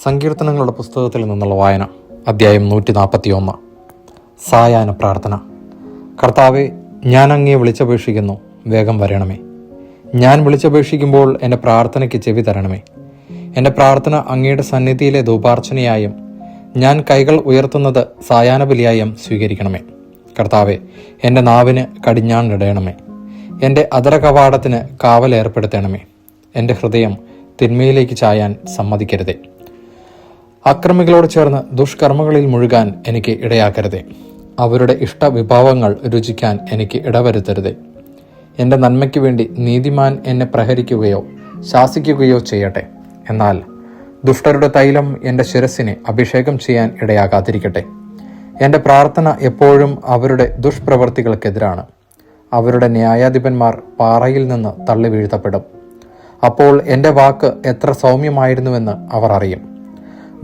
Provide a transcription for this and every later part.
സങ്കീർത്തനങ്ങളുടെ പുസ്തകത്തിൽ നിന്നുള്ള വായന, അധ്യായം 141. സായാഹ്ന പ്രാർത്ഥന. കർത്താവെ, ഞാൻ അങ്ങയെ വിളിച്ചപേക്ഷിക്കുന്നു, വേഗം വരണമേ. ഞാൻ വിളിച്ചപേക്ഷിക്കുമ്പോൾ എൻ്റെ പ്രാർത്ഥനയ്ക്ക് ചെവി തരണമേ. എൻ്റെ പ്രാർത്ഥന അങ്ങയുടെ സന്നിധിയിലെ ധൂപാർച്ചനയായും ഞാൻ കൈകൾ ഉയർത്തുന്നത് സായാഹ്ന ബലിയായും സ്വീകരിക്കണമേ. കർത്താവെ, എൻ്റെ നാവിന് കടിഞ്ഞാണിടണമേ. എൻ്റെ അധര കവാടത്തിന് കാവലേർപ്പെടുത്തണമേ. എൻ്റെ ഹൃദയം തിന്മയിലേക്ക് ചായാൻ സമ്മതിക്കരുതേ. അക്രമികളോട് ചേർന്ന് ദുഷ്കർമ്മങ്ങളിൽ മുഴുകാൻ എനിക്ക് ഇടയാക്കരുതേ. അവരുടെ ഇഷ്ടവിഭവങ്ങൾ രുചിക്കാൻ എനിക്ക് ഇടവരുത്തരുതേ. എൻ്റെ നന്മയ്ക്ക് വേണ്ടി നീതിമാൻ എന്നെ പ്രഹരിക്കുകയോ ശാസിക്കുകയോ ചെയ്യട്ടെ. എന്നാൽ ദുഷ്ടരുടെ തൈലം എൻ്റെ ശിരസ്സിനെ അഭിഷേകം ചെയ്യാൻ ഇടയാകാതിരിക്കട്ടെ. എൻ്റെ പ്രാർത്ഥന എപ്പോഴും അവരുടെ ദുഷ്പ്രവൃത്തികൾക്കെതിരാണ്. അവരുടെ ന്യായാധിപന്മാർ പാറയിൽ നിന്ന് തള്ളി വീഴ്ത്തപ്പെടും. അപ്പോൾ എൻ്റെ വാക്ക് എത്ര സൗമ്യമായിരുന്നുവെന്ന് അവർ അറിയും.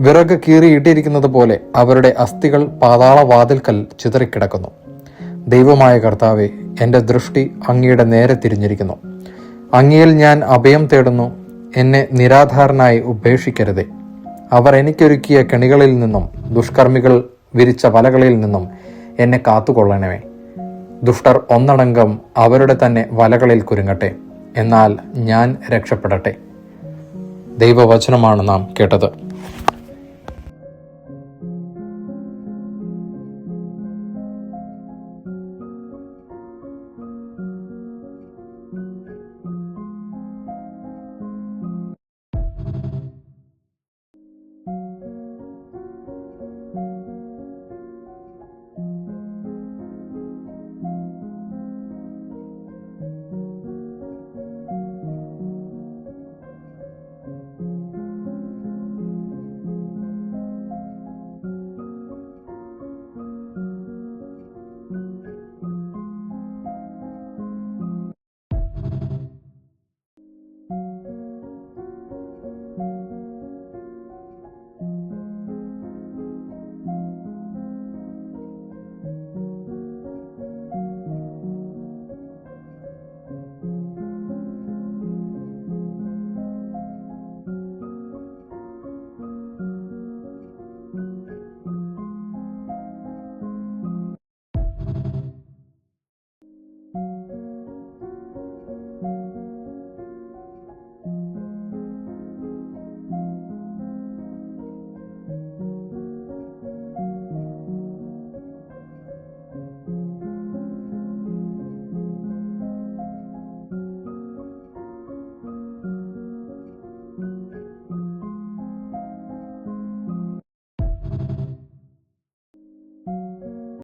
വിറക് കീറിയിട്ടിരിക്കുന്നത് പോലെ അവരുടെ അസ്ഥികൾ പാതാളവാതിൽക്കൽ ചിതറിക്കിടക്കുന്നു. ദൈവമായ കർത്താവെ, എൻ്റെ ദൃഷ്ടി അങ്ങയുടെ നേരെ തിരിഞ്ഞിരിക്കുന്നു. അങ്ങയിൽ ഞാൻ അഭയം തേടുന്നു. എന്നെ നിരാധാരനായി ഉപേക്ഷിക്കരുതേ. അവർ എനിക്കൊരുക്കിയ കെണികളിൽ നിന്നും ദുഷ്കർമ്മികൾ വിരിച്ച വലകളിൽ നിന്നും എന്നെ കാത്തുകൊള്ളണമേ. ദുഷ്ടർ ഒന്നടങ്കം അവരുടെ തന്നെ വലകളിൽ കുരുങ്ങട്ടെ. എന്നാൽ ഞാൻ രക്ഷപ്പെടട്ടെ. ദൈവവചനമാണ് നാം കേട്ടത്.